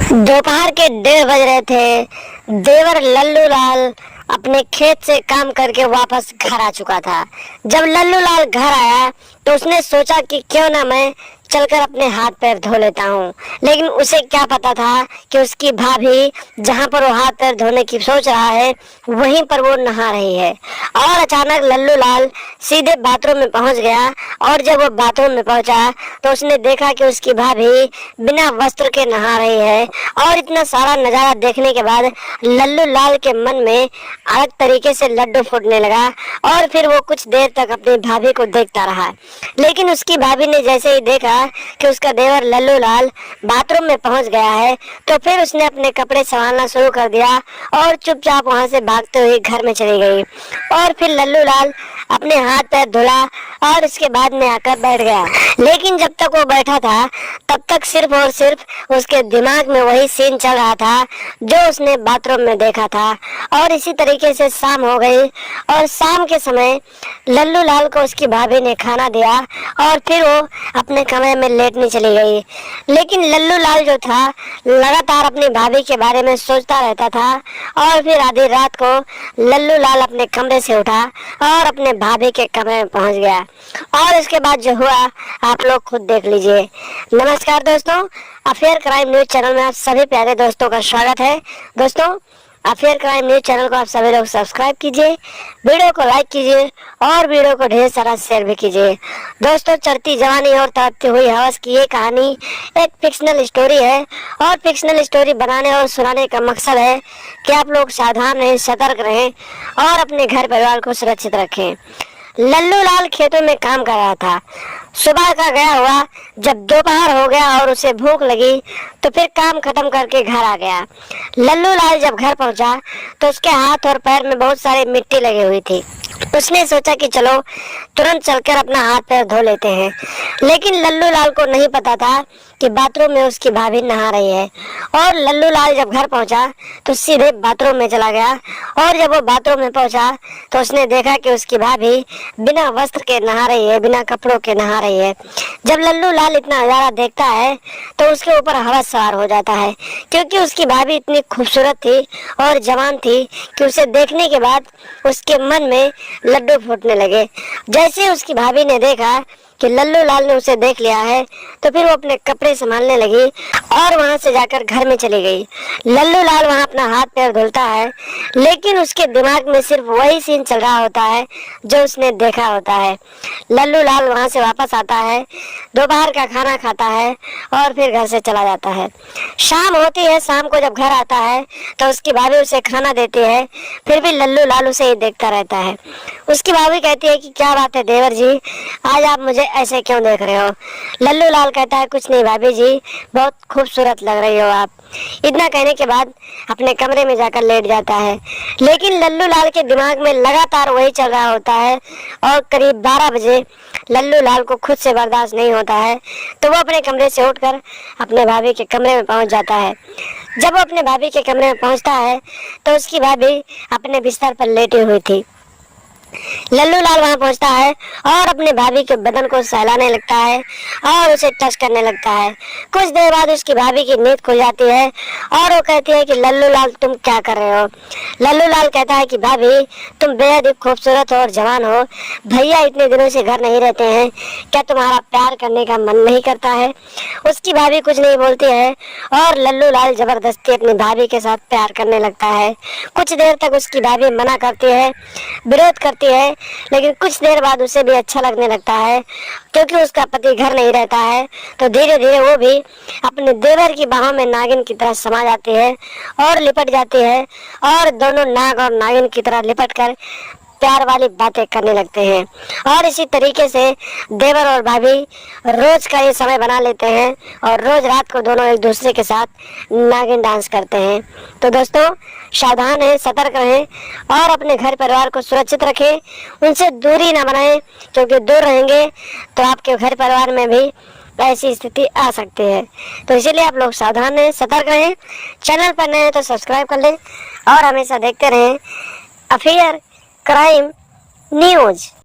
दोपहर के 1:30 बज रहे थे। देवर लल्लू लाल अपने खेत से काम करके वापस घर आ चुका था। जब लल्लू लाल घर आया तो उसने सोचा कि क्यों ना मैं चलकर अपने हाथ पैर धो लेता हूँ। लेकिन उसे क्या पता था कि उसकी भाभी जहाँ पर वो हाथ पैर धोने की सोच रहा है वहीं पर वो नहा रही है। और अचानक लल्लू लाल सीधे बाथरूम में पहुंच गया और जब वो बाथरूम में पहुंचा तो उसने देखा कि उसकी भाभी बिना वस्त्र के नहा रही है। और इतना सारा नजारा देखने के बाद लल्लू लाल के मन में अलग तरीके से लड्डू फूटने लगा और फिर वो कुछ देर तक अपनी भाभी को देखता रहा। लेकिन उसकी भाभी ने जैसे ही देखा कि उसका देवर लल्लू लाल बाथरूम में पहुंच गया है तो फिर उसने अपने कपड़े संभालना शुरू कर दिया और चुपचाप वहां से भागते हुए घर में चली गई। और फिर लल्लू लाल अपने हाथ पैर धुला और उसके बाद में आकर बैठ गया। लेकिन जब तक वो बैठा था तब तक सिर्फ और सिर्फ उसके दिमाग में वही सीन चल रहा था जो उसने बाथरूम में देखा था। और इसी तरीके से शाम हो गई और शाम के समय लल्लू लाल को उसकी भाभी ने खाना दिया और फिर वो अपने कमरे में लेटने चली गई। लेकिन लल्लू लाल जो था लगातार अपनी भाभी के बारे में सोचता रहता था। और फिर आधी रात को लल्लू लाल अपने कमरे से उठा और अपने भाभी के कमरे में पहुंच गया। और इसके बाद जो हुआ आप लोग खुद देख लीजिए। नमस्कार दोस्तों, अफेयर क्राइम न्यूज चैनल में आप सभी प्यारे दोस्तों का स्वागत है। दोस्तों, अफेयर क्राइम न्यूज चैनल को आप सभी लोग सब्सक्राइब कीजिए, वीडियो को लाइक कीजिए और वीडियो को ढेर सारा शेयर भी कीजिए। दोस्तों, चढ़ती जवानी और तड़पती हुई हवस की ये कहानी एक फिक्शनल स्टोरी है और फिक्शनल स्टोरी बनाने और सुनाने का मकसद है कि आप लोग सावधान रहें, सतर्क रहें और अपने घर परिवार को सुरक्षित रखें। लल्लू लाल खेतों में काम कर रहा था। सुबह का गया हुआ जब दोपहर हो गया और उसे भूख लगी तो फिर काम खत्म करके घर आ गया। लल्लू लाल जब घर पहुंचा तो उसके हाथ और पैर में बहुत सारी मिट्टी लगी हुई थी। उसने सोचा कि चलो तुरंत चलकर अपना हाथ पैर धो लेते हैं। लेकिन लल्लू लाल को नहीं पता था कि बाथरूम में उसकी भाभी नहा रही है। और लल्लू लाल जब घर पहुंचा तो सीधे बाथरूम में चला गया और जब वो बाथरूम में पहुंचा तो उसने देखा कि उसकी भाभी बिना वस्त्र के नहा रही है, बिना कपड़ों के नहा रही है। जब लल्लू लाल इतना नजारा देखता है तो उसके ऊपर हवस सवार हो जाता है, क्योंकि उसकी भाभी इतनी खूबसूरत थी और जवान थी कि उसे देखने के बाद उसके मन में लड्डू फूटने लगे। जैसे उसकी भाभी ने देखा कि लल्लू लाल ने उसे देख लिया है तो फिर वो अपने कपड़े संभालने लगी और वहां से जाकर घर में चली गई। लल्लू लाल वहां अपना हाथ पैर धुलता है, लेकिन उसके दिमाग में सिर्फ वही सीन चल रहा होता है जो उसने देखा होता है। लल्लू लाल वहां से वापस आता है, दोपहर का खाना खाता है और फिर घर से चला जाता है। शाम होती है, शाम को जब घर आता है तो उसकी भाभी उसे खाना देती है, फिर भी लल्लू लाल उसे ही देखता रहता है। उसकी भाभी कहती है कि क्या बात है देवर जी, आज आप मुझे ऐसे क्यों देख रहे हो? लल्लू लाल कहता है कुछ नहीं भाभी जी, बहुत खूबसूरत लग रही हो आप। इतना कहने के बाद अपने कमरे में जाकर लेट जाता है। लेकिन लल्लू लाल के दिमाग में लगातार वही चल रहा होता है और करीब 12 बजे लल्लू लाल को खुद से बर्दाश्त नहीं होता है तो वो अपने कमरे से उठकर अपने भाभी के कमरे में पहुंच जाता है। जब वो अपने भाभी के कमरे में पहुंचता है तो उसकी भाभी अपने बिस्तर पर लेटी हुई थी। लल्लू लाल वहां पहुंचता है और अपने भाभी के बदन को सहलाने लगता है और उसे टच करने लगता है। कुछ देर बाद उसकी भाभी की नींद खुल जाती है और वो कहती है कि लल्लू लाल तुम क्या कर रहे हो? लल्लू लाल कहता है कि भाभी तुम बेहद ही खूबसूरत हो और जवान हो, भैया इतने दिनों से घर नहीं रहते हैं, क्या तुम्हारा प्यार करने का मन नहीं करता है? उसकी भाभी कुछ नहीं बोलती है और लल्लू लाल जबरदस्ती अपनी भाभी के साथ प्यार करने लगता है। कुछ देर तक उसकी भाभी मना करती है, विरोध करती है, लेकिन कुछ देर बाद उसे भी अच्छा लगने लगता है क्योंकि उसका पति घर नहीं रहता है। तो धीरे धीरे वो भी अपने देवर की बाहों में नागिन की तरह समा जाती है और लिपट जाती है और दोनों नाग और नागिन की तरह लिपट कर प्यार वाली बातें करने लगते हैं। और इसी तरीके से देवर और भाभी रोज का ये समय बना लेते हैं और रोज रात को दोनों एक दूसरे के साथ नागिन डांस करते हैं। तो दोस्तों, सावधान रहें, सतर्क रहें और अपने घर परिवार को सुरक्षित रखें, उनसे दूरी ना बनाएं, क्योंकि दूर रहेंगे तो आपके घर परिवार में भी ऐसी स्थिति आ सकती है। तो इसीलिए आप लोग सावधान रहें, सतर्क रहें। चैनल पर नए हैं तो सब्सक्राइब कर लें और हमेशा देखते रहें अफेयर क्राइम न्यूज।